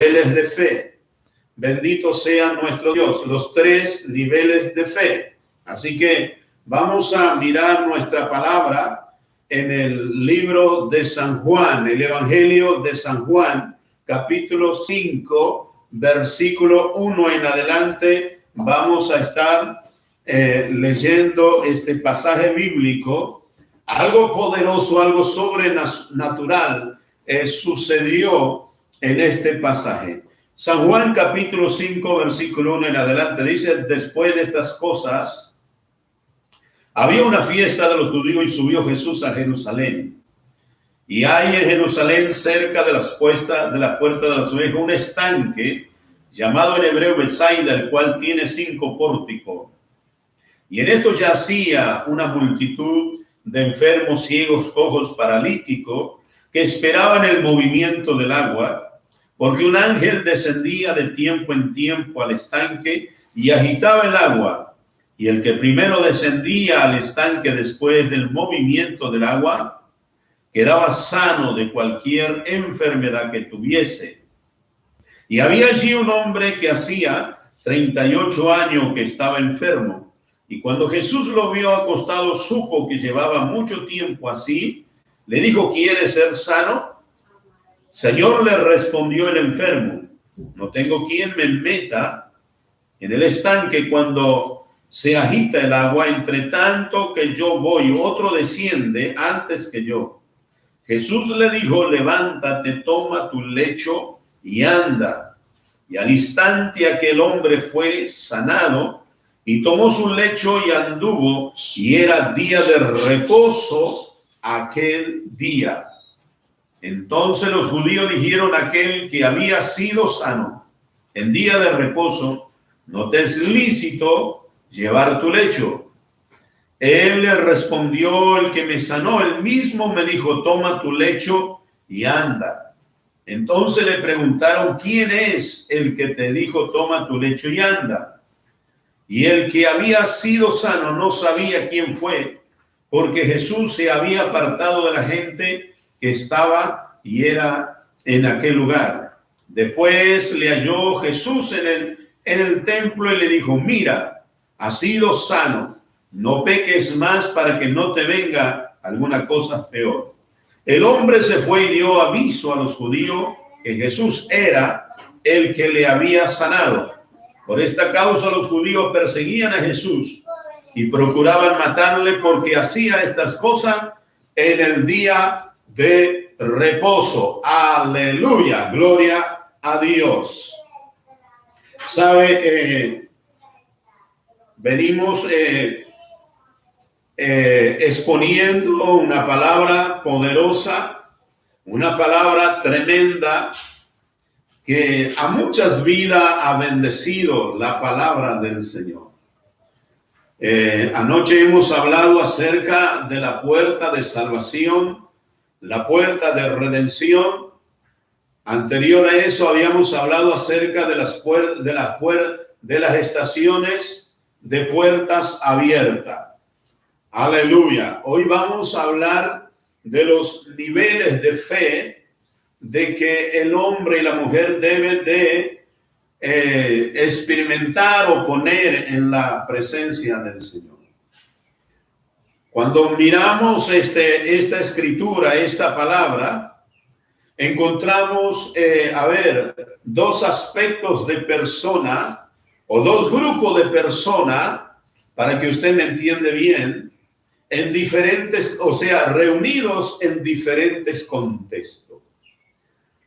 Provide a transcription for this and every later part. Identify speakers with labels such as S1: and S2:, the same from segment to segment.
S1: niveles de fe. Bendito sea nuestro Dios, los 3 niveles de fe. Así que vamos a mirar nuestra palabra en el libro de San Juan, el Evangelio de San Juan, capítulo 5, versículo 1 en adelante. Vamos a estar leyendo este pasaje bíblico. Algo poderoso, algo sobrenatural sucedió en este pasaje. San Juan capítulo 5, versículo 1 en adelante dice: después de estas cosas, había una fiesta de los judíos y subió Jesús a Jerusalén. Y hay en Jerusalén, cerca de las puertas de las ovejas, un estanque llamado en hebreo Betsaida, el cual tiene 5 pórticos. Y en esto yacía una multitud de enfermos, ciegos, cojos, paralíticos, que esperaban el movimiento del agua, porque un ángel descendía de tiempo en tiempo al estanque y agitaba el agua. Y el que primero descendía al estanque después del movimiento del agua, quedaba sano de cualquier enfermedad que tuviese. Y había allí un hombre que hacía 38 años que estaba enfermo. Y cuando Jesús lo vio acostado, supo que llevaba mucho tiempo así. Le dijo: ¿quieres ser sano? Señor, le respondió el enfermo: no tengo quien me meta en el estanque cuando se agita el agua. Entre tanto que yo voy, otro desciende antes que yo. Jesús le dijo: levántate, toma tu lecho y anda. Y al instante aquel hombre fue sanado y tomó su lecho y anduvo, y era día de reposo aquel día. Entonces los judíos dijeron a aquel que había sido sano: en día de reposo no te es lícito llevar tu lecho. Él le respondió: el que me sanó, él mismo me dijo: toma tu lecho y anda. Entonces le preguntaron: ¿quién es el que te dijo toma tu lecho y anda? Y el que había sido sano no sabía quién fue, porque Jesús se había apartado de la gente que estaba y era en aquel lugar. Después le halló Jesús en el templo y le dijo: mira, has sido sano, no peques más para que no te venga alguna cosa peor. El hombre se fue y dio aviso a los judíos que Jesús era el que le había sanado. Por esta causa los judíos perseguían a Jesús y procuraban matarle, porque hacía estas cosas en el día de reposo. Aleluya, gloria a Dios. Sabe, venimos exponiendo una palabra poderosa, una palabra tremenda, que a muchas vidas ha bendecido la palabra del Señor. Anoche hemos hablado acerca de la puerta de salvación, la puerta de redención. Anterior a eso habíamos hablado acerca de las estaciones de puertas abiertas. Aleluya. Hoy vamos a hablar de los niveles de fe de que el hombre y la mujer deben de experimentar o poner en la presencia del Señor. Cuando miramos esta escritura, esta palabra, encontramos, dos aspectos de persona o dos grupos de persona, para que usted me entiende bien, en diferentes, reunidos en diferentes contextos.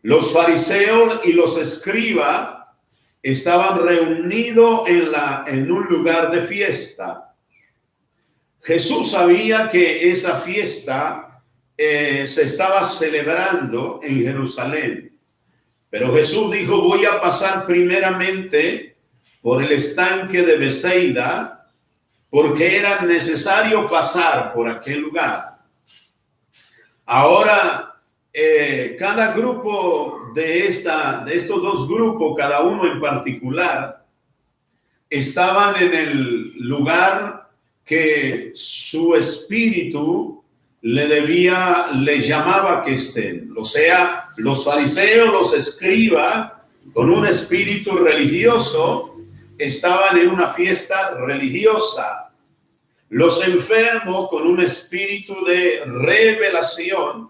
S1: Los fariseos y los escribas estaban reunidos en un lugar de fiesta. Jesús sabía que esa fiesta se estaba celebrando en Jerusalén. Pero Jesús dijo: voy a pasar primeramente por el estanque de Betsaida, porque era necesario pasar por aquel lugar. Ahora, cada grupo de estos dos grupos, cada uno en particular, estaban en el lugar que su espíritu le llamaba que estén. O sea, los fariseos, los escribas, con un espíritu religioso, estaban en una fiesta religiosa. Los enfermos con un espíritu de revelación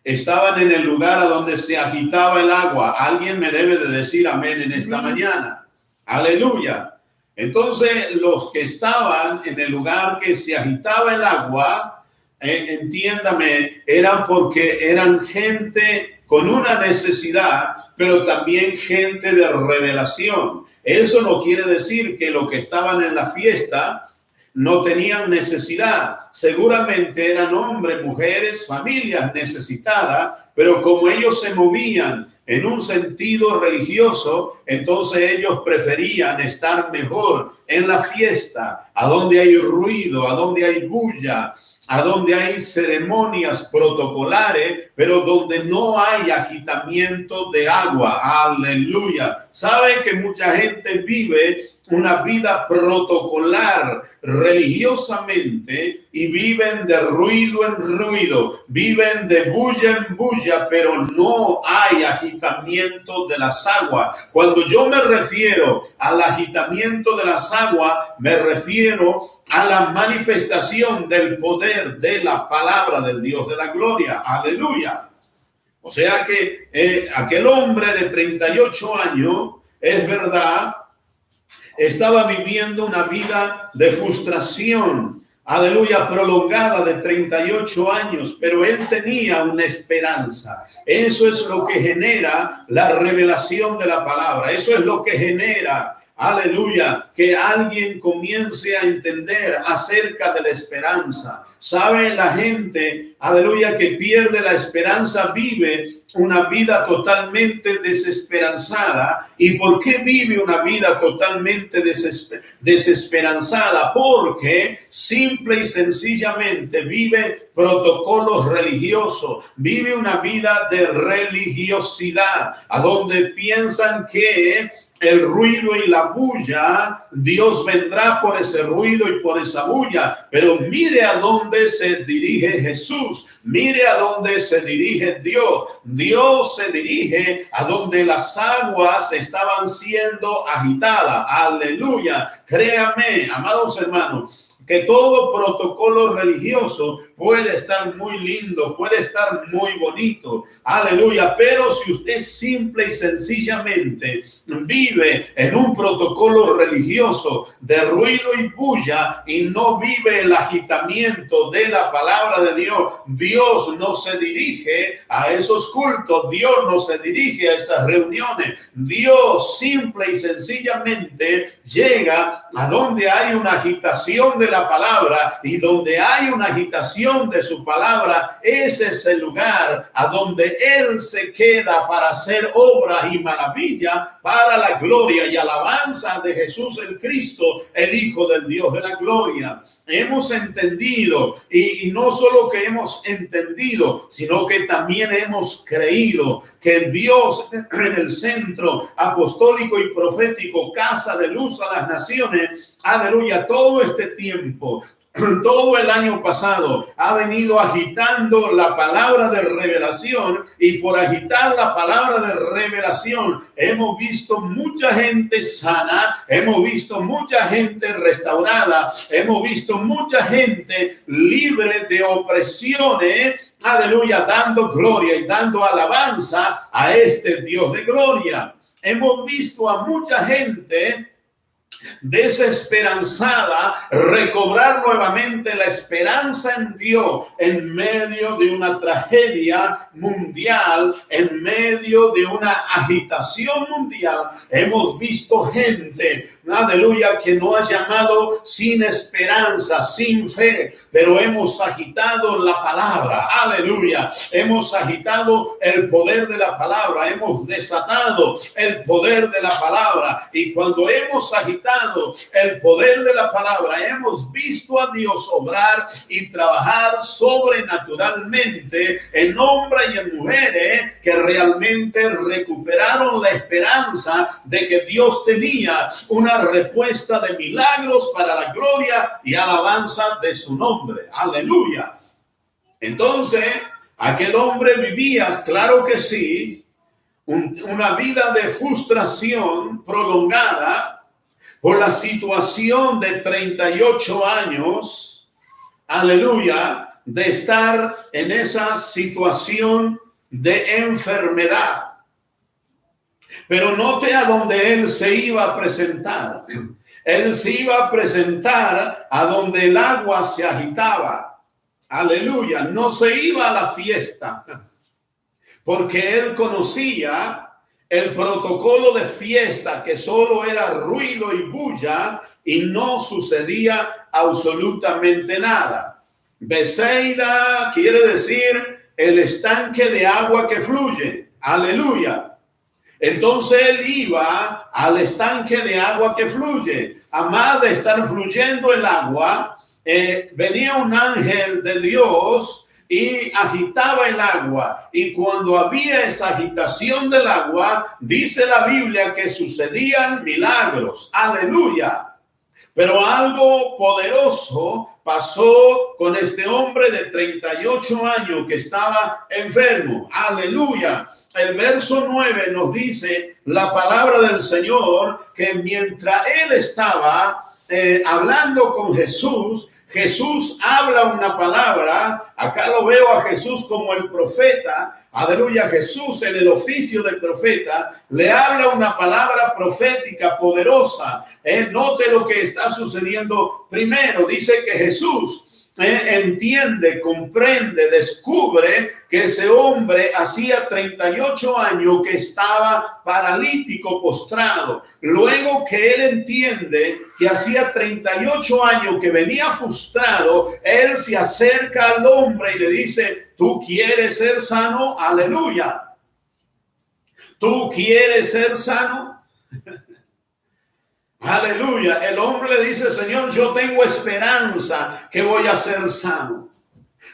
S1: estaban en el lugar a donde se agitaba el agua. Alguien me debe de decir amén en esta mañana. Aleluya. Entonces, los que estaban en el lugar que se agitaba el agua, entiéndame, eran porque eran gente con una necesidad, pero también gente de revelación. Eso no quiere decir que los que estaban en la fiesta no tenían necesidad. Seguramente eran hombres, mujeres, familias necesitadas, pero como ellos se movían en un sentido religioso, entonces ellos preferían estar mejor en la fiesta, a donde hay ruido, a donde hay bulla, a donde hay ceremonias protocolares, pero donde no hay agitamiento de agua. Aleluya. ¿Sabe que mucha gente vive una vida protocolar religiosamente y viven de ruido en ruido, viven de bulla en bulla, pero no hay agitamiento de las aguas? Cuando yo me refiero al agitamiento de las aguas, me refiero a la manifestación del poder de la palabra del Dios de la gloria. Aleluya. O sea que aquel hombre de 38 años, es verdad, estaba viviendo una vida de frustración, aleluya, prolongada de 38 años, pero él tenía una esperanza. Eso es lo que genera la revelación de la palabra. Eso es lo que genera, aleluya, que alguien comience a entender acerca de la esperanza. ¿Sabe la gente, aleluya, que pierde la esperanza, vive una vida totalmente desesperanzada? ¿Y por qué vive una vida totalmente desesperanzada? Porque simple y sencillamente vive protocolos religiosos, vive una vida de religiosidad, a donde piensan que el ruido y la bulla, Dios vendrá por ese ruido y por esa bulla. Pero mire a dónde se dirige Jesús, mire a dónde se dirige Dios. Dios se dirige a donde las aguas estaban siendo agitadas. Aleluya. Créame, amados hermanos, que todo protocolo religioso puede estar muy lindo, puede estar muy bonito, aleluya, pero si usted simple y sencillamente vive en un protocolo religioso de ruido y bulla y no vive el agitamiento de la palabra de Dios, Dios no se dirige a esos cultos, Dios no se dirige a esas reuniones. Dios simple y sencillamente llega a donde hay una agitación de la palabra, y donde hay una agitación de su palabra, ese es el lugar a donde Él se queda para hacer obras y maravillas para la gloria y alabanza de Jesús el Cristo, el Hijo del Dios de la gloria. Hemos entendido, y no solo que hemos entendido, sino que también hemos creído que Dios en el centro apostólico y profético, casa de luz a las naciones, aleluya, todo este tiempo, todo el año pasado ha venido agitando la palabra de revelación, y por agitar la palabra de revelación hemos visto mucha gente sana, hemos visto mucha gente restaurada, hemos visto mucha gente libre de opresiones, aleluya, dando gloria y dando alabanza a este Dios de gloria. Hemos visto a mucha gente desesperanzada recobrar nuevamente la esperanza en Dios en medio de una tragedia mundial, en medio de una agitación mundial. Hemos visto gente, aleluya, que no ha llamado sin esperanza, sin fe, pero hemos agitado la palabra, aleluya, hemos agitado el poder de la palabra, hemos desatado el poder de la palabra, y cuando hemos agitado el poder de la palabra, hemos visto a Dios obrar y trabajar sobrenaturalmente en hombres y en mujeres que realmente recuperaron la esperanza de que Dios tenía una respuesta de milagros para la gloria y alabanza de su nombre. Aleluya. Entonces, aquel hombre vivía, claro que sí, una vida de frustración prolongada por la situación de 38 años, aleluya, de estar en esa situación de enfermedad. Pero note a donde él se iba a presentar. Él se iba a presentar a donde el agua se agitaba. Aleluya, no se iba a la fiesta, porque él conocía el protocolo de fiesta, que solo era ruido y bulla y no sucedía absolutamente nada. Beseida quiere decir el estanque de agua que fluye. Aleluya. Entonces él iba al estanque de agua que fluye. A más de estar fluyendo el agua, venía un ángel de Dios y agitaba el agua. Y cuando había esa agitación del agua, dice la Biblia que sucedían milagros. Aleluya. Pero algo poderoso pasó con este hombre de 38 años que estaba enfermo. Aleluya. El verso 9 nos dice la palabra del Señor que mientras él estaba hablando con Jesús, Jesús habla una palabra. Acá lo veo a Jesús como el profeta. Aleluya, Jesús en el oficio del profeta le habla una palabra profética poderosa. Note lo que está sucediendo primero. Dice que Jesús entiende, comprende, descubre que ese hombre hacía 38 años que estaba paralítico, postrado. Luego que él entiende que hacía 38 años que venía frustrado, él se acerca al hombre y le dice: ¿tú quieres ser sano? Aleluya. ¿Tú quieres ser sano? Aleluya. El hombre le dice: Señor, yo tengo esperanza que voy a ser sano,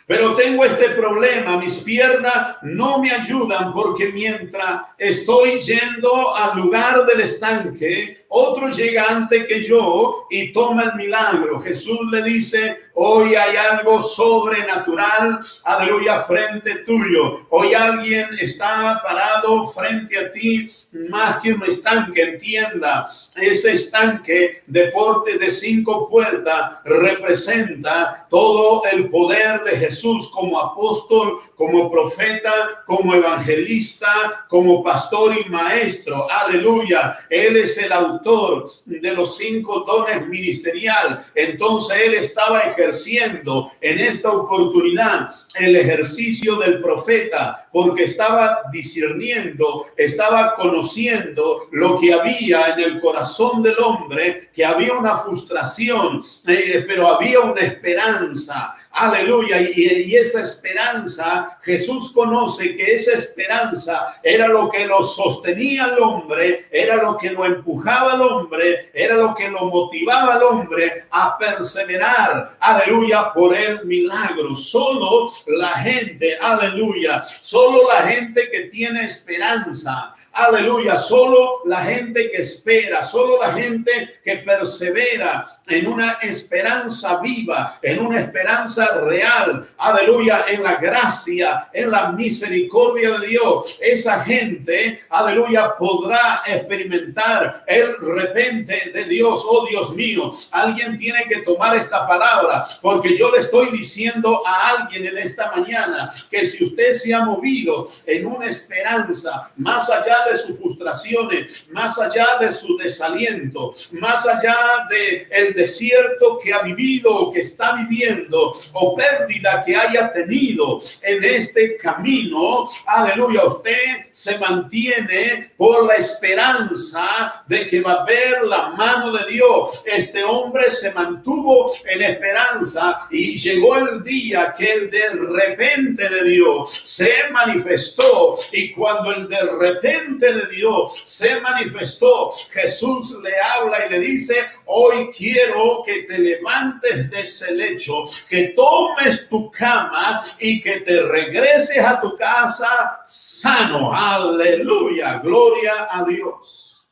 S1: pero tengo este problema, mis piernas no me ayudan, porque mientras estoy yendo al lugar del estanque, otro llega antes que yo y toma el milagro. Jesús le dice: hoy hay algo sobrenatural, aleluya, frente tuyo. Hoy alguien está parado frente a ti, más que un estanque. Entienda, ese estanque de porte de 5 puertas representa todo el poder de Jesús como apóstol, como profeta, como evangelista, como pastor y maestro. Aleluya. Él es el autor de los 5 dones ministeriales. Entonces él estaba ejerciendo en esta oportunidad el ejercicio del profeta, porque estaba discerniendo, estaba conociendo lo que había en el corazón del hombre, que había una frustración, pero había una esperanza. Aleluya. Y esa esperanza, Jesús conoce que esa esperanza era lo que lo sostenía al hombre, era lo que lo empujaba al hombre, era lo que lo motivaba al hombre a perseverar. Aleluya, por el milagro. Solo la gente, aleluya, solo la gente que tiene esperanza, aleluya, solo la gente que espera, solo la gente que persevera en una esperanza viva, en una esperanza real, aleluya, en la gracia, en la misericordia de Dios. Esa gente, aleluya, podrá experimentar el repente de Dios. Oh Dios mío, alguien tiene que tomar esta palabra, porque yo le estoy diciendo a alguien en esta mañana que si usted se ha movido en una esperanza, más allá de sus frustraciones, más allá de su desaliento, más allá de el desierto que ha vivido o que está viviendo, o pérdida que haya tenido en este camino, aleluya, usted se mantiene por la esperanza de que va a ver la mano de Dios. Este hombre se mantuvo en esperanza y llegó el día que el de repente de Dios se manifestó, y cuando el de repente de Dios se manifestó, Jesús le habla y le dice: hoy quiero que te levantes de ese lecho, que tomes tu cama y que te regreses a tu casa sano. Aleluya, gloria a Dios.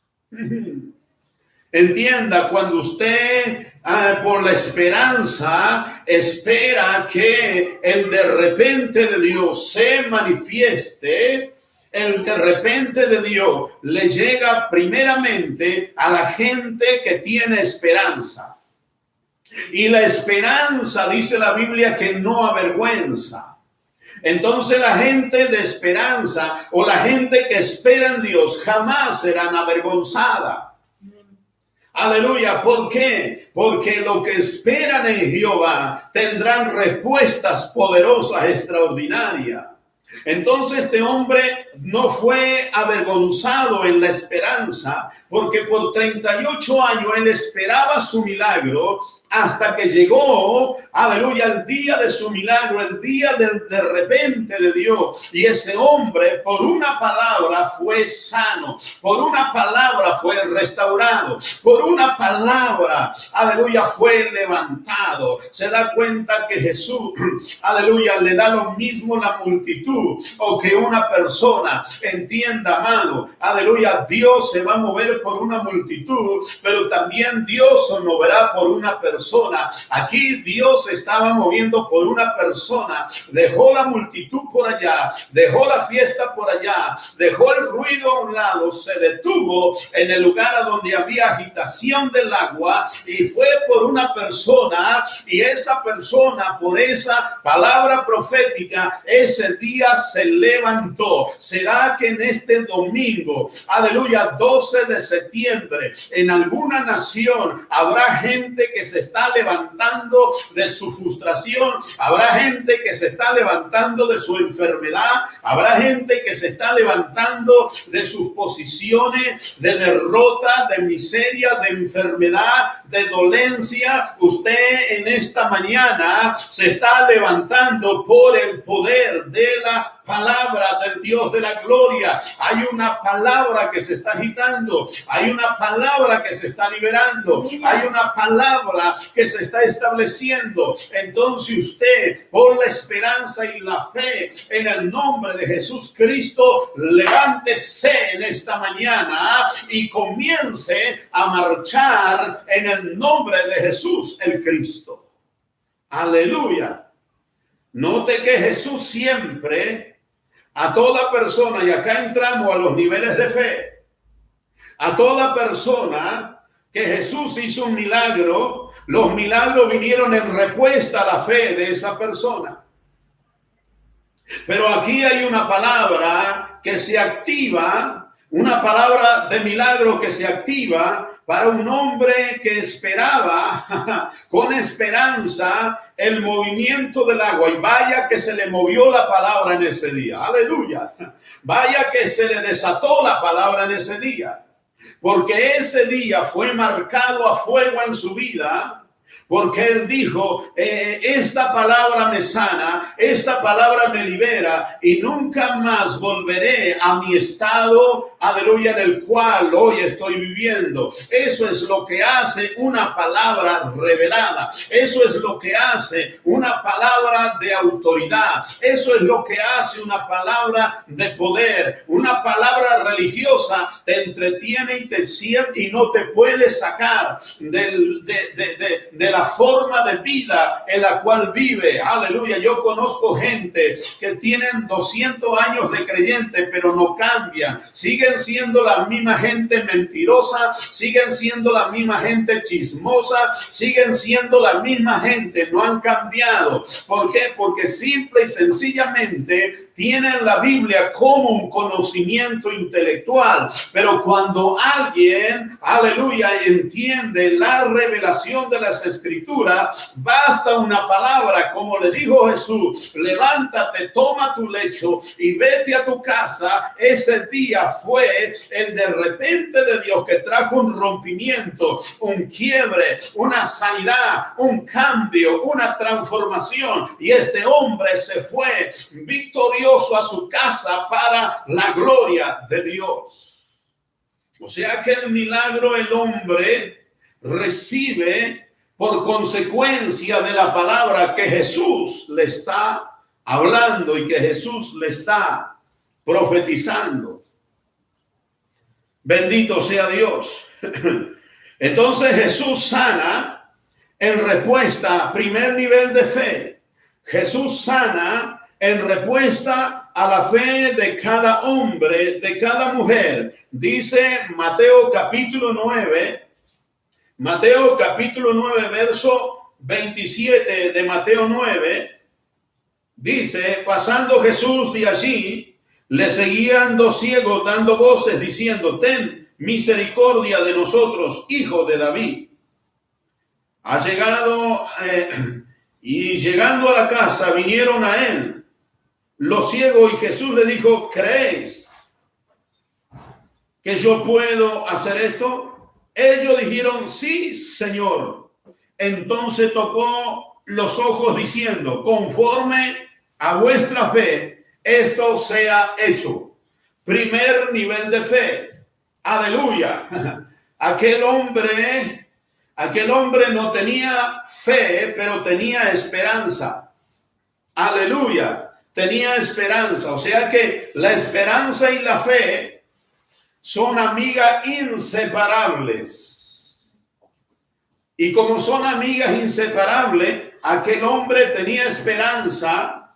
S1: Entienda, cuando usted por la esperanza espera que el de repente de Dios se manifieste, El de repente de Dios le llega primeramente a la gente que tiene esperanza. Y la esperanza, dice la Biblia, que no avergüenza. Entonces la gente de esperanza o la gente que espera en Dios jamás serán avergonzada. Aleluya. ¿Por qué? Porque lo que esperan en Jehová tendrán respuestas poderosas, extraordinarias. Entonces este hombre no fue avergonzado en la esperanza, porque por 38 años él esperaba su milagro, hasta que llegó, aleluya, el día de su milagro, el día del de repente de Dios. Y ese hombre, por una palabra, fue sano, por una palabra fue restaurado, por una palabra, aleluya, fue levantado. Se da cuenta que Jesús, aleluya, le da lo mismo la multitud o que una persona. Entienda, amado, aleluya, Dios se va a mover por una multitud, pero también Dios se moverá por una persona. Aquí Dios se estaba moviendo por una persona. Dejó la multitud por allá, dejó la fiesta por allá, dejó el ruido a un lado, se detuvo en el lugar a donde había agitación del agua y fue por una persona, y esa persona, por esa palabra profética, ese día se levantó. ¿Será que en este domingo, aleluya, 12 de septiembre, en alguna nación habrá gente que se está levantando de su frustración? Habrá gente que se está levantando de su enfermedad. Habrá gente que se está levantando de sus posiciones de derrota, de miseria, de enfermedad, de dolencia. Usted en esta mañana se está levantando por el poder de la palabra del Dios de la gloria. Hay una palabra que se está agitando, hay una palabra que se está liberando, hay una palabra que se está estableciendo. Entonces usted, por la esperanza y la fe en el nombre de Jesús Cristo, levántese en esta mañana y comience a marchar en el nombre de Jesús el Cristo. Aleluya. Note que Jesús siempre, a toda persona, y acá entramos a los niveles de fe, a toda persona que Jesús hizo un milagro, los milagros vinieron en respuesta a la fe de esa persona. Pero aquí hay una palabra que se activa, una palabra de milagro que se activa para un hombre que esperaba con esperanza el movimiento del agua. Y vaya que se le movió la palabra en ese día. Aleluya. Vaya que se le desató la palabra en ese día. Porque ese día fue marcado a fuego en su vida. Porque él dijo, esta palabra me sana, esta palabra me libera y nunca más volveré a mi estado, aleluya, en el cual hoy estoy viviendo. Eso es lo que hace una palabra revelada. Eso es lo que hace una palabra de autoridad. Eso es lo que hace una palabra de poder. Una palabra religiosa te entretiene y te siente y no te puede sacar de la forma de vida en la cual vive. Aleluya. Yo conozco gente que tienen 200 años de creyente, pero no cambian. Siguen siendo la misma gente mentirosa, siguen siendo la misma gente chismosa, siguen siendo la misma gente, no han cambiado. ¿Por qué? Porque simple y sencillamente tienen la Biblia como un conocimiento intelectual. Pero cuando alguien, aleluya, entiende la revelación de las Escrituras, basta una palabra, como le dijo Jesús: levántate, toma tu lecho y vete a tu casa. Ese día fue el de repente de Dios que trajo un rompimiento, un quiebre, una sanidad, un cambio, una transformación. Y este hombre se fue victorioso a su casa para la gloria de Dios. O sea que el milagro el hombre recibe por consecuencia de la palabra que Jesús le está hablando y que Jesús le está profetizando. Bendito sea Dios. Entonces Jesús sana en respuesta, primer nivel de fe. Jesús sana en respuesta a la fe de cada hombre, de cada mujer. Dice Mateo capítulo 9, verso 27 de Mateo 9. Dice, pasando Jesús de allí, le seguían dos ciegos dando voces diciendo, ten misericordia de nosotros, hijo de David. Ha llegado y llegando a la casa vinieron a él los ciegos y Jesús le dijo, ¿creéis que yo puedo hacer esto? Ellos dijeron, sí, Señor. Entonces tocó los ojos diciendo, conforme a vuestra fe, esto sea hecho. Primer nivel de fe. Aleluya. Aquel hombre no tenía fe, pero tenía esperanza. Aleluya. Tenía esperanza. O sea que la esperanza y la fe son amigas inseparables. Y como son amigas inseparables, aquel hombre tenía esperanza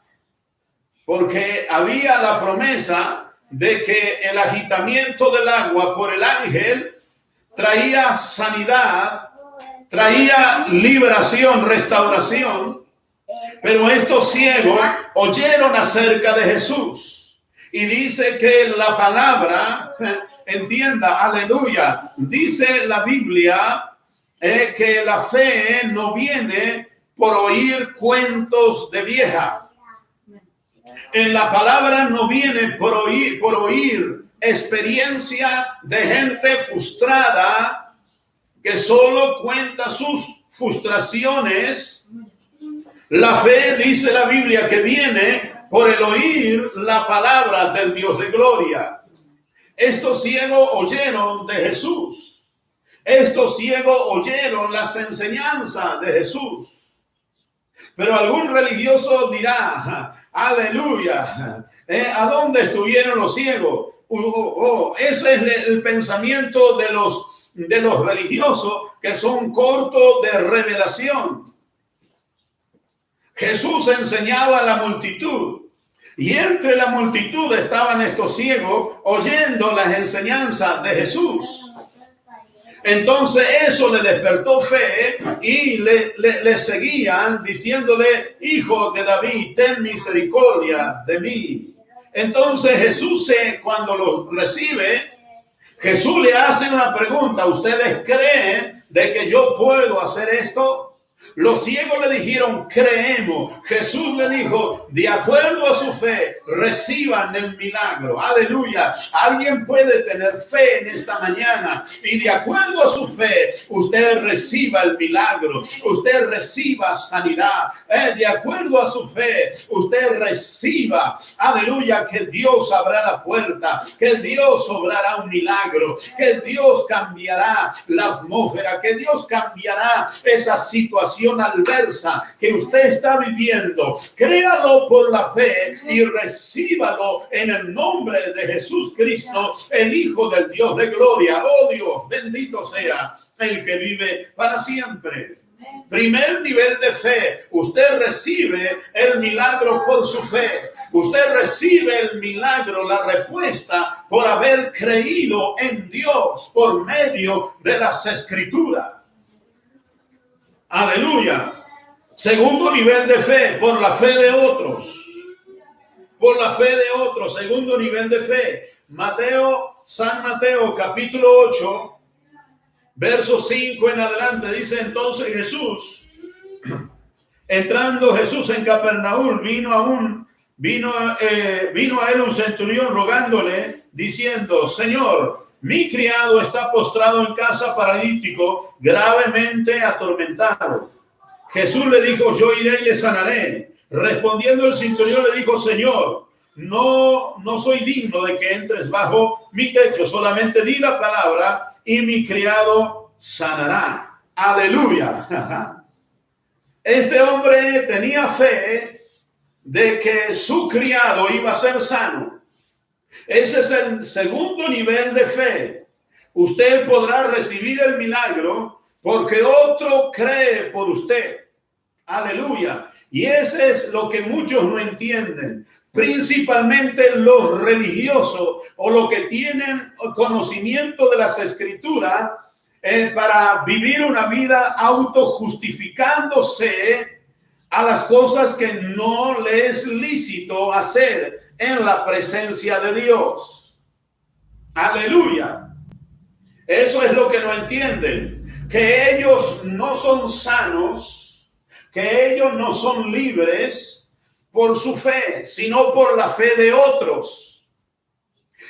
S1: porque había la promesa de que el agitamiento del agua por el ángel traía sanidad, traía liberación, restauración. Pero estos ciegos oyeron acerca de Jesús. Y dice que la palabra, entienda, aleluya, dice la Biblia que la fe no viene por oír cuentos de vieja. En la palabra no viene por oír experiencia de gente frustrada que solo cuenta sus frustraciones. La fe, dice la Biblia, que viene por el oír la palabra del Dios de gloria. Estos ciegos oyeron de Jesús. Estos ciegos oyeron las enseñanzas de Jesús. Pero algún religioso dirá, aleluya, ¿a dónde estuvieron los ciegos? Ese es el pensamiento de los religiosos que son cortos de revelación. Jesús enseñaba a la multitud y entre la multitud estaban estos ciegos oyendo las enseñanzas de Jesús. Entonces eso le despertó fe y le seguían diciéndole, hijo de David, ten misericordia de mí. Entonces Jesús, cuando lo recibe, Jesús le hace una pregunta, ¿ustedes creen de que yo puedo hacer esto? Los ciegos le dijeron, creemos. Jesús le dijo, de acuerdo a su fe, reciban el milagro. Aleluya. Alguien puede tener fe en esta mañana y de acuerdo a su fe, usted reciba el milagro. Usted reciba sanidad. De acuerdo a su fe, usted reciba, aleluya, que Dios abrirá la puerta, que Dios obrará un milagro, que Dios cambiará la atmósfera, que Dios cambiará esa situación adversa que usted está viviendo. Créalo por la fe y recíbalo en el nombre de Jesús Cristo, el Hijo del Dios de gloria. Oh Dios, bendito sea el que vive para siempre. Primer nivel de fe. Usted recibe el milagro por su fe. Usted recibe el milagro, la respuesta por haber creído en Dios por medio de las Escrituras. Aleluya. Segundo nivel de fe, por la fe de otros. Por la fe de otros, segundo nivel de fe. San Mateo, capítulo 8, verso 5 en adelante, dice entonces Jesús, entrando Jesús en Capernaum, vino a él un centurión rogándole, diciendo, Señor, mi criado está postrado en casa paralítico, gravemente atormentado. Jesús le dijo, yo iré y le sanaré. Respondiendo el centurión le dijo, Señor, no soy digno de que entres bajo mi techo, solamente di la palabra y mi criado sanará. Aleluya. Este hombre tenía fe de que su criado iba a ser sano. Ese es el segundo nivel de fe. Usted podrá recibir el milagro porque otro cree por usted. Aleluya. Y ese es lo que muchos no entienden, principalmente los religiosos o los que tienen conocimiento de las escrituras para vivir una vida autojustificándose a las cosas que no les es lícito hacer en la presencia de Dios. Aleluya. Eso es lo que no entienden, que ellos no son sanos, que ellos no son libres por su fe, sino por la fe de otros.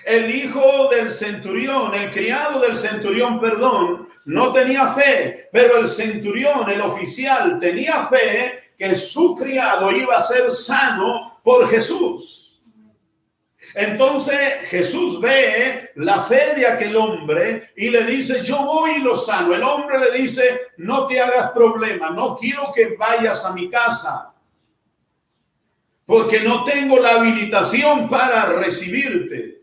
S1: El hijo del centurión, el criado del centurión, perdón, no tenía fe, pero el centurión, el oficial, tenía fe que su criado iba a ser sano por Jesús. Entonces Jesús ve la fe de aquel hombre y le dice, yo voy y lo sano. El hombre le dice, no te hagas problema, no quiero que vayas a mi casa, porque no tengo la habilitación para recibirte.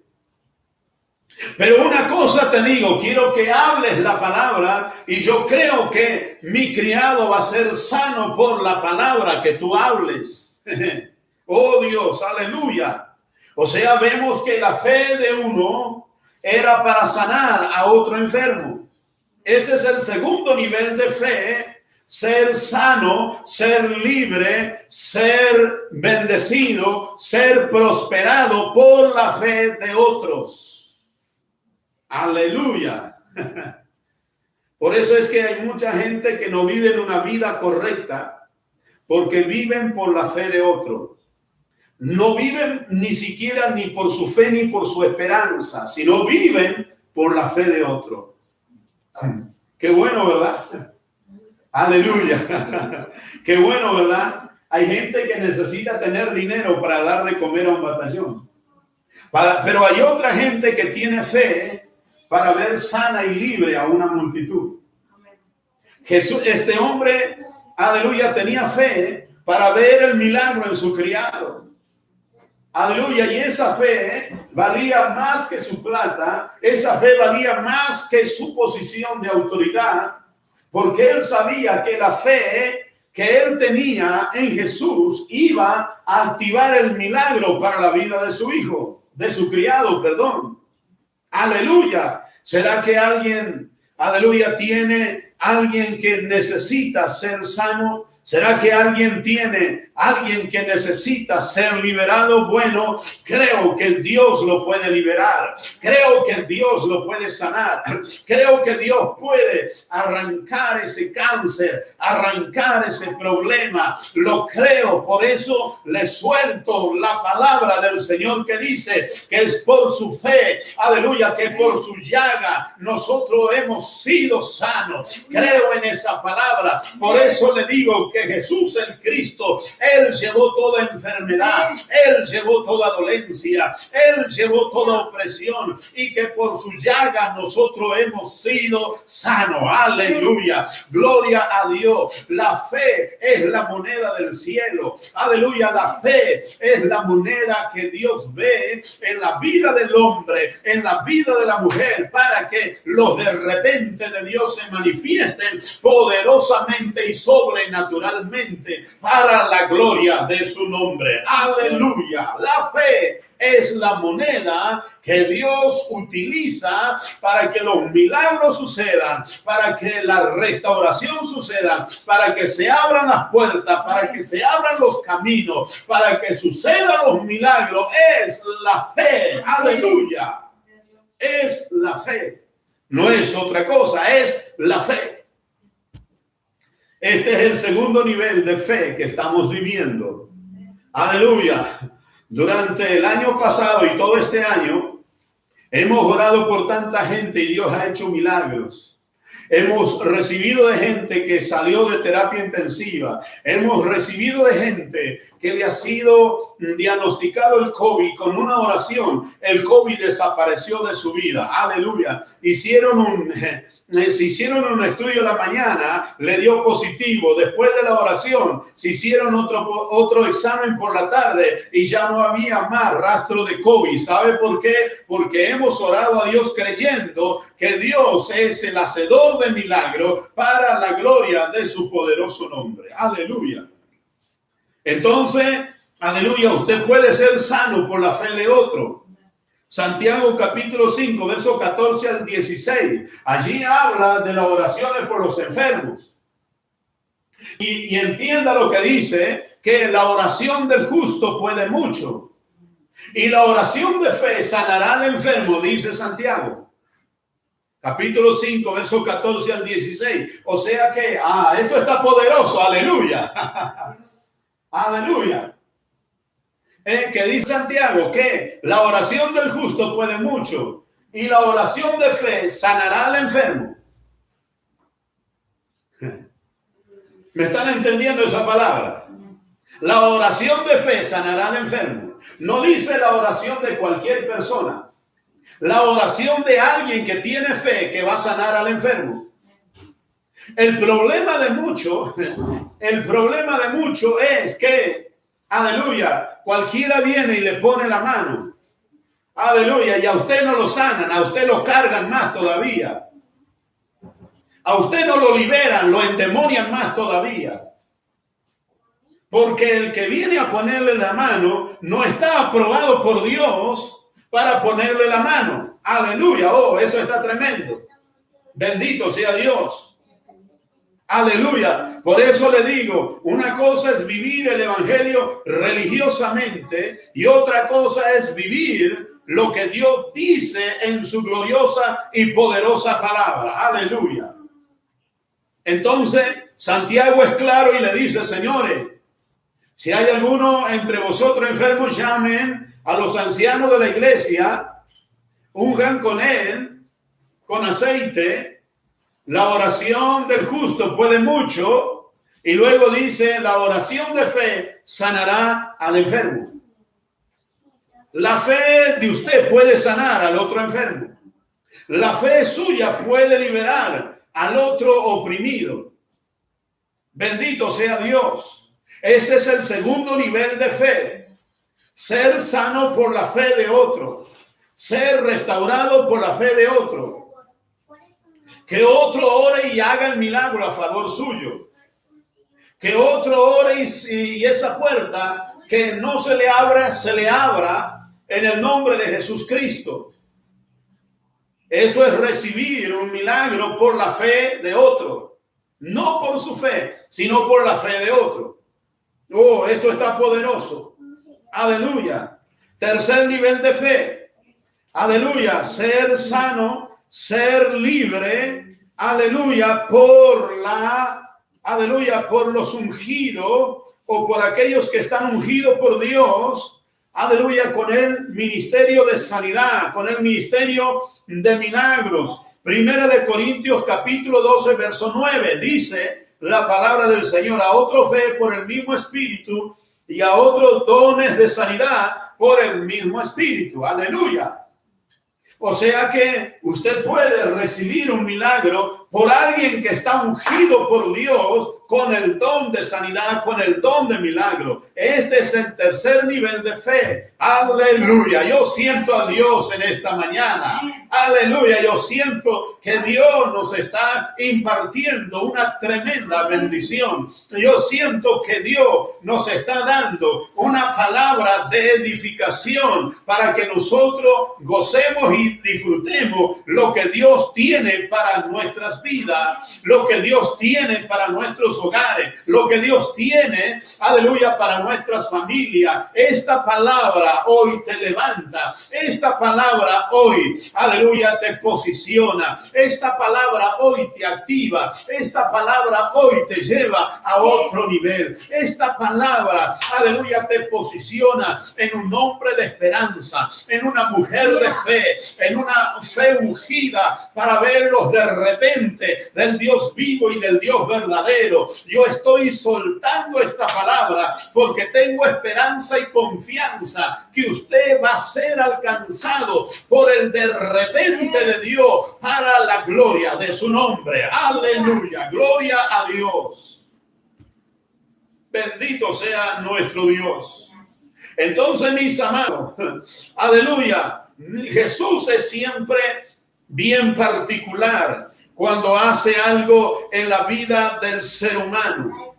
S1: Pero una cosa te digo, quiero que hables la palabra y yo creo que mi criado va a ser sano por la palabra que tú hables. Oh Dios, aleluya. O sea, vemos que la fe de uno era para sanar a otro enfermo. Ese es el segundo nivel de fe, ser sano, ser libre, ser bendecido, ser prosperado por la fe de otros. Aleluya. Por eso es que hay mucha gente que no vive una vida correcta porque viven por la fe de otro. No viven ni siquiera ni por su fe ni por su esperanza, sino viven por la fe de otro. Qué bueno, ¿verdad? Aleluya. Qué bueno, ¿verdad? Hay gente que necesita tener dinero para dar de comer a un batallón. Pero hay otra gente que tiene fe para ver sana y libre a una multitud. Jesús, este hombre, aleluya, tenía fe para ver el milagro en su criado. Aleluya, y esa fe valía más que su plata, esa fe valía más que su posición de autoridad, porque él sabía que la fe que él tenía en Jesús iba a activar el milagro para la vida de su hijo, de su criado, perdón. Aleluya. ¿Será que alguien, aleluya, tiene alguien que necesita ser sano? ¿Será que alguien tiene alguien que necesita ser liberado? Bueno, creo que Dios lo puede liberar. Creo que Dios lo puede sanar. Creo que Dios puede arrancar ese cáncer, arrancar ese problema. Lo creo. Por eso le suelto la palabra del Señor que dice que es por su fe, aleluya, que por su llaga nosotros hemos sido sanos. Creo en esa palabra. Por eso le digo que Jesús el Cristo, Él llevó toda enfermedad, Él llevó toda dolencia, Él llevó toda opresión y que por su llaga nosotros hemos sido sanos. Aleluya, gloria a Dios. La fe es la moneda del cielo. Aleluya, la fe es la moneda que Dios ve en la vida del hombre, en la vida de la mujer, para que los de repente de Dios se manifiesten poderosamente y sobrenaturalmente para la gloria de su nombre. Aleluya. La fe es la moneda que Dios utiliza para que los milagros sucedan, para que la restauración suceda, para que se abran las puertas, para que se abran los caminos, para que sucedan los milagros. Es la fe. Aleluya. Es la fe. No es otra cosa, es la fe. Este es el segundo nivel de fe que estamos viviendo. Aleluya. Durante el año pasado y todo este año hemos orado por tanta gente y Dios ha hecho milagros. Hemos recibido de gente que salió de terapia intensiva. Hemos recibido de gente que le ha sido diagnosticado el COVID. Con una oración, el COVID desapareció de su vida. Aleluya. Se hicieron un estudio la mañana, le dio positivo. Después de la oración, se hicieron otro examen por la tarde y ya no había más rastro de COVID. ¿Sabe por qué? Porque hemos orado a Dios creyendo que Dios es el hacedor de milagros para la gloria de su poderoso nombre. Aleluya. Entonces, aleluya, usted puede ser sano por la fe de otro. Santiago capítulo 5, verso 14 al 16. Allí habla de las oraciones por los enfermos. Y entienda lo que dice, que la oración del justo puede mucho. Y la oración de fe sanará al enfermo, dice Santiago. Capítulo 5, verso 14 al 16. O sea que, esto está poderoso, aleluya. Aleluya. Que dice Santiago que la oración del justo puede mucho y la oración de fe sanará al enfermo. ¿Me están entendiendo esa palabra? La oración de fe sanará al enfermo. No dice la oración de cualquier persona. La oración de alguien que tiene fe que va a sanar al enfermo. El problema de mucho es que, aleluya, cualquiera viene y le pone la mano. Aleluya, y a usted no lo sanan, a usted lo cargan más todavía. A usted no lo liberan, lo endemonian más todavía. Porque el que viene a ponerle la mano no está aprobado por Dios para ponerle la mano. Aleluya, esto está tremendo. Bendito sea Dios. Aleluya. Por eso le digo, una cosa es vivir el evangelio religiosamente y otra cosa es vivir lo que Dios dice en su gloriosa y poderosa palabra. Aleluya. Entonces, Santiago es claro y le dice, señores, si hay alguno entre vosotros enfermos, llamen a los ancianos de la iglesia, unjan con él, con aceite. La oración del justo puede mucho. Y luego dice, la oración de fe sanará al enfermo. La fe de usted puede sanar al otro enfermo. La fe suya puede liberar al otro oprimido. Bendito sea Dios. Ese es el segundo nivel de fe. Ser sano por la fe de otro. Ser restaurado por la fe de otro. Que otro ore y haga el milagro a favor suyo. Que otro ore y esa puerta que no se le abra en el nombre de Jesús Cristo. Eso es recibir un milagro por la fe de otro. No por su fe, sino por la fe de otro. Esto está poderoso. Aleluya. Tercer nivel de fe. Aleluya. Ser sano, ser libre. Aleluya. Por los ungidos o por aquellos que están ungidos por Dios. Aleluya, con el ministerio de sanidad, con el ministerio de milagros. Primera de Corintios capítulo 12, verso 9, dice la palabra del Señor, a otros fe por el mismo espíritu y a otros dones de sanidad por el mismo espíritu. Aleluya. O sea que usted puede recibir un milagro por alguien que está ungido por Dios con el don de sanidad, con el don de milagro. Este es el tercer nivel de fe. Aleluya. Yo siento a Dios en esta mañana. Aleluya. Yo siento que Dios nos está impartiendo una tremenda bendición. Yo siento que Dios nos está dando una palabra de edificación para que nosotros gocemos y disfrutemos lo que Dios tiene para nuestras vidas, lo que Dios tiene para nuestros hogares, lo que Dios tiene, aleluya, para nuestras familias. Esta palabra hoy te levanta, esta palabra hoy, aleluya, te posiciona, esta palabra hoy te activa, esta palabra hoy te lleva a otro nivel, esta palabra, aleluya, te posiciona en un hombre de esperanza, en una mujer de fe, en una fe ungida para verlos de repente del Dios vivo y del Dios verdadero. Yo estoy soltando esta palabra porque tengo esperanza y confianza que usted va a ser alcanzado por el de repente de Dios para la gloria de su nombre. Aleluya, gloria a Dios. Bendito sea nuestro Dios. Entonces, mis amados, aleluya, Jesús es siempre bien particular cuando hace algo en la vida del ser humano.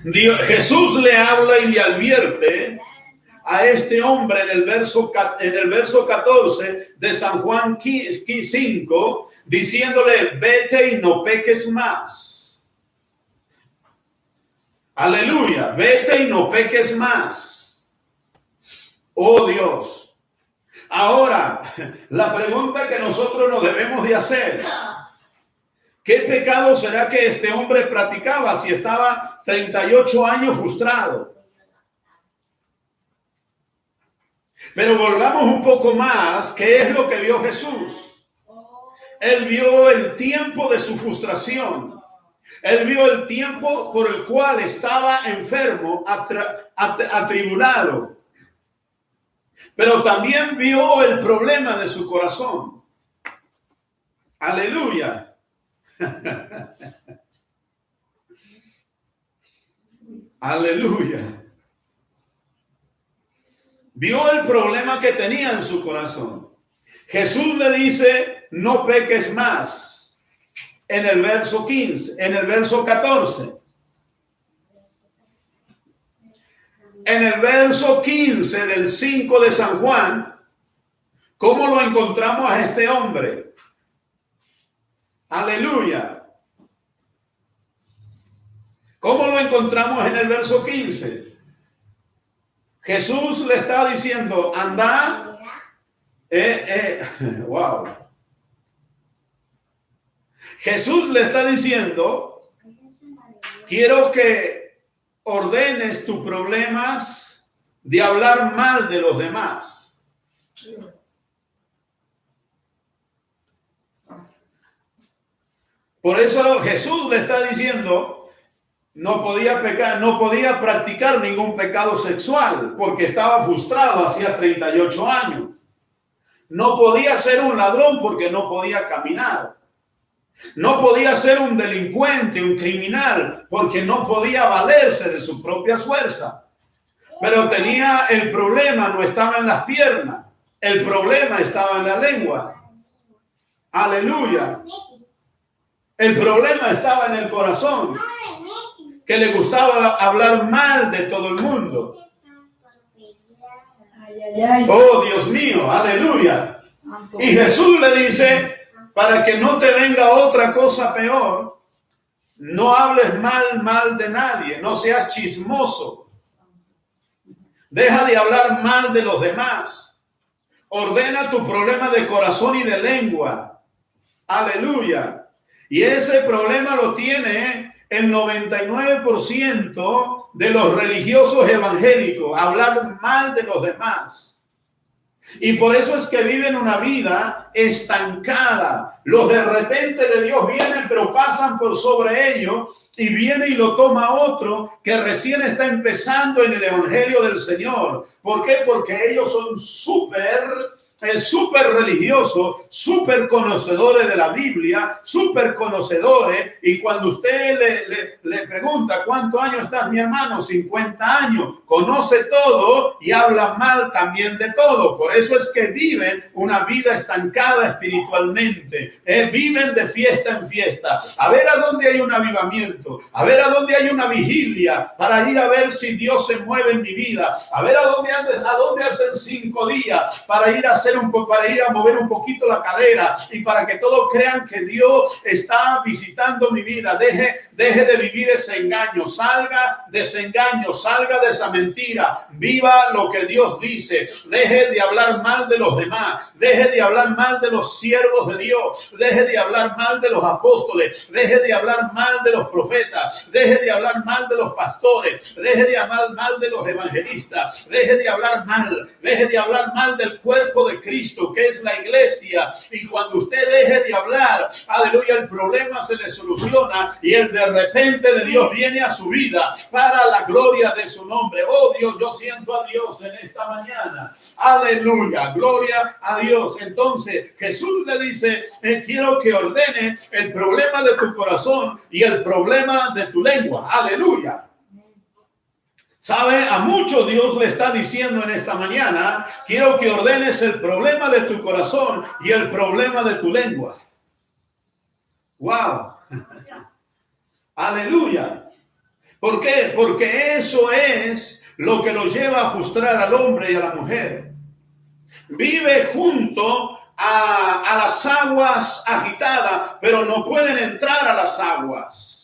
S1: Jesús le habla y le advierte a este hombre en el verso 14 de San Juan 5, diciéndole: vete y no peques más. Aleluya, vete y no peques más. Oh Dios. Ahora, la pregunta que nosotros nos debemos de hacer: ¿qué pecado será que este hombre practicaba si estaba 38 años frustrado? Pero volvamos un poco más. ¿Qué es lo que vio Jesús? Él vio el tiempo de su frustración. Él vio el tiempo por el cual estaba enfermo, atribulado. Pero también vio el problema de su corazón. Aleluya. Aleluya. Vio el problema que tenía en su corazón. Jesús le dice: no peques más. En el verso 15, en el verso 14. En el verso 15 del 5 de San Juan, ¿cómo lo encontramos a este hombre? Aleluya. ¿Cómo lo encontramos en el verso 15? Jesús le está diciendo: anda. Wow. Jesús le está diciendo: quiero que ordenes tus problemas de hablar mal de los demás. Por eso Jesús le está diciendo: no podía pecar, no podía practicar ningún pecado sexual porque estaba frustrado hacía 38 años. No podía ser un ladrón porque no podía caminar. No podía ser un delincuente, un criminal, porque no podía valerse de su propia fuerza. Pero tenía el problema, no estaba en las piernas. El problema estaba en la lengua. Aleluya. El problema estaba en el corazón, que le gustaba hablar mal de todo el mundo. Oh, Dios mío, aleluya. Y Jesús le dice: para que no te venga otra cosa peor, no hables mal de nadie, no seas chismoso. Deja de hablar mal de los demás. Ordena tu problema de corazón y de lengua. Aleluya. Y ese problema lo tiene el 99% de los religiosos evangélicos, hablar mal de los demás. Y por eso es que viven una vida estancada. Los de repente de Dios vienen, pero pasan por sobre ellos, y viene y lo toma otro que recién está empezando en el evangelio del Señor. ¿Por qué? Porque ellos son súper religiosos, súper conocedores de la Biblia, súper conocedores. Y cuando usted le pregunta: ¿cuántos años estás, mi hermano? 50 años. Conoce todo y habla mal también de todo. Por eso es que viven una vida estancada espiritualmente. Viven de fiesta en fiesta. A ver a dónde hay un avivamiento, a ver a dónde hay una vigilia para ir a ver si Dios se mueve en mi vida, a ver a dónde hacen 5 días para ir a hacer para ir a mover un poquito la cadera y para que todos crean que Dios está visitando mi vida. Deje de vivir ese engaño, salga de ese engaño, salga de esa mentira, viva lo que Dios dice. Deje de hablar mal de los demás, deje de hablar mal de los siervos de Dios, deje de hablar mal de los apóstoles, deje de hablar mal de los profetas, deje de hablar mal de los pastores, deje de hablar mal de los evangelistas, deje de hablar mal del cuerpo de Cristo, que es la iglesia. Y cuando usted deje de hablar, aleluya, el problema se le soluciona y el de repente de Dios viene a su vida para la gloria de su nombre. Oh Dios, yo siento a Dios en esta mañana. Aleluya, gloria a Dios. Entonces Jesús le dice: quiero que ordenes el problema de tu corazón y el problema de tu lengua. Aleluya. ¿Sabe? A muchos Dios le está diciendo en esta mañana: quiero que ordenes el problema de tu corazón y el problema de tu lengua. ¡Wow! ¡Aleluya! ¿Por qué? Porque eso es lo que lo lleva a frustrar al hombre y a la mujer. Vive junto a las aguas agitadas, pero no pueden entrar a las aguas.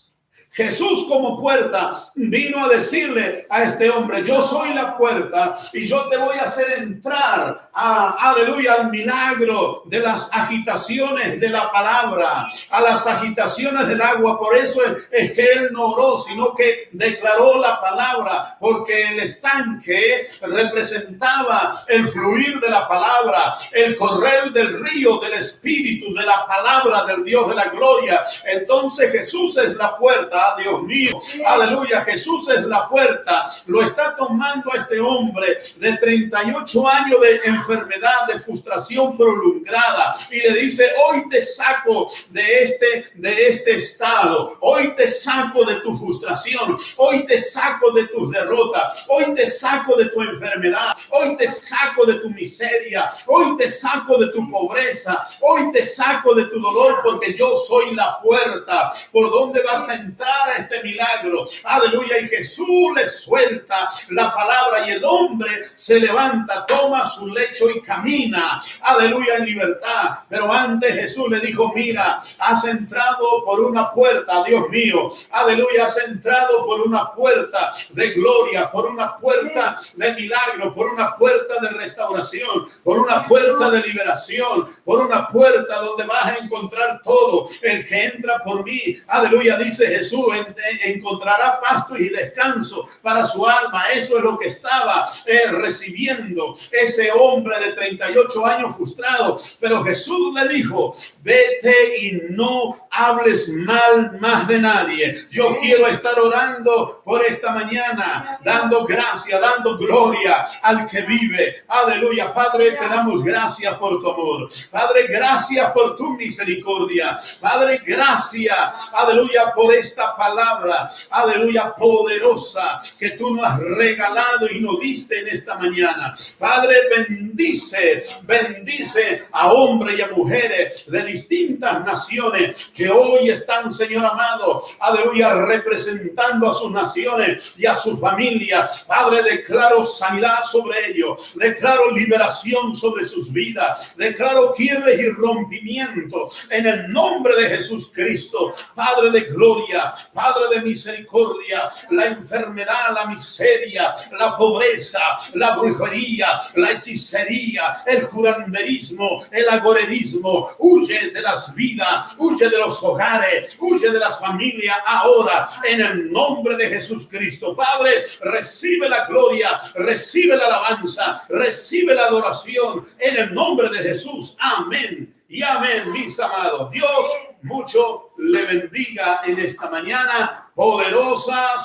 S1: Jesús como puerta vino a decirle a este hombre: yo soy la puerta y yo te voy a hacer entrar aleluya, al milagro de las agitaciones de la palabra, a las agitaciones del agua. Por eso es que él no oró, sino que declaró la palabra, porque el estanque representaba el fluir de la palabra, el correr del río del Espíritu, de la palabra del Dios de la gloria. Entonces Jesús es la puerta. Dios mío, aleluya, Jesús es la puerta. Lo está tomando a este hombre de 38 años de enfermedad, de frustración prolongada, y le dice: hoy te saco de este estado, hoy te saco de tu frustración, hoy te saco de tus derrotas, hoy te saco de tu enfermedad, hoy te saco de tu miseria, hoy te saco de tu pobreza, hoy te saco de tu dolor, porque yo soy la puerta por donde vas a entrar a este milagro. Aleluya. Y Jesús le suelta la palabra y el hombre se levanta, toma su lecho y camina, aleluya, en libertad. Pero antes Jesús le dijo: mira, has entrado por una puerta, Dios mío, aleluya, has entrado por una puerta de gloria, por una puerta de milagro, por una puerta de restauración, por una puerta de liberación, por una puerta donde vas a encontrar todo. El que entra por mí, aleluya, dice Jesús, encontrará pasto y descanso para su alma. Eso es lo que estaba recibiendo ese hombre de 38 años frustrado. Pero Jesús le dijo: vete y no hables mal más de nadie. Yo quiero estar orando por esta mañana, dando gracia, dando gloria al que vive. Aleluya. Padre, te damos gracias por tu amor. Padre, gracias por tu misericordia. Padre, gracias, aleluya, por esta palabra, aleluya, poderosa que tú nos has regalado y nos diste en esta mañana. Padre, bendice a hombres y a mujeres de distintas naciones que hoy están, Señor amado, aleluya, representando a sus naciones y a sus familias. Padre, declaro sanidad sobre ellos, declaro liberación sobre sus vidas, declaro quiebres y rompimiento en el nombre de Jesús Cristo. Padre de gloria, Padre de misericordia, la enfermedad, la miseria, la pobreza, la brujería, la hechicería, el curanderismo, el agorerismo, huye de las vidas, huye de los hogares, huye de las familias ahora en el nombre de Jesús Cristo. Padre, recibe la gloria, recibe la alabanza, recibe la adoración en el nombre de Jesús. Amén y amén, mis amados. Dios mucho le bendiga en esta mañana poderosa.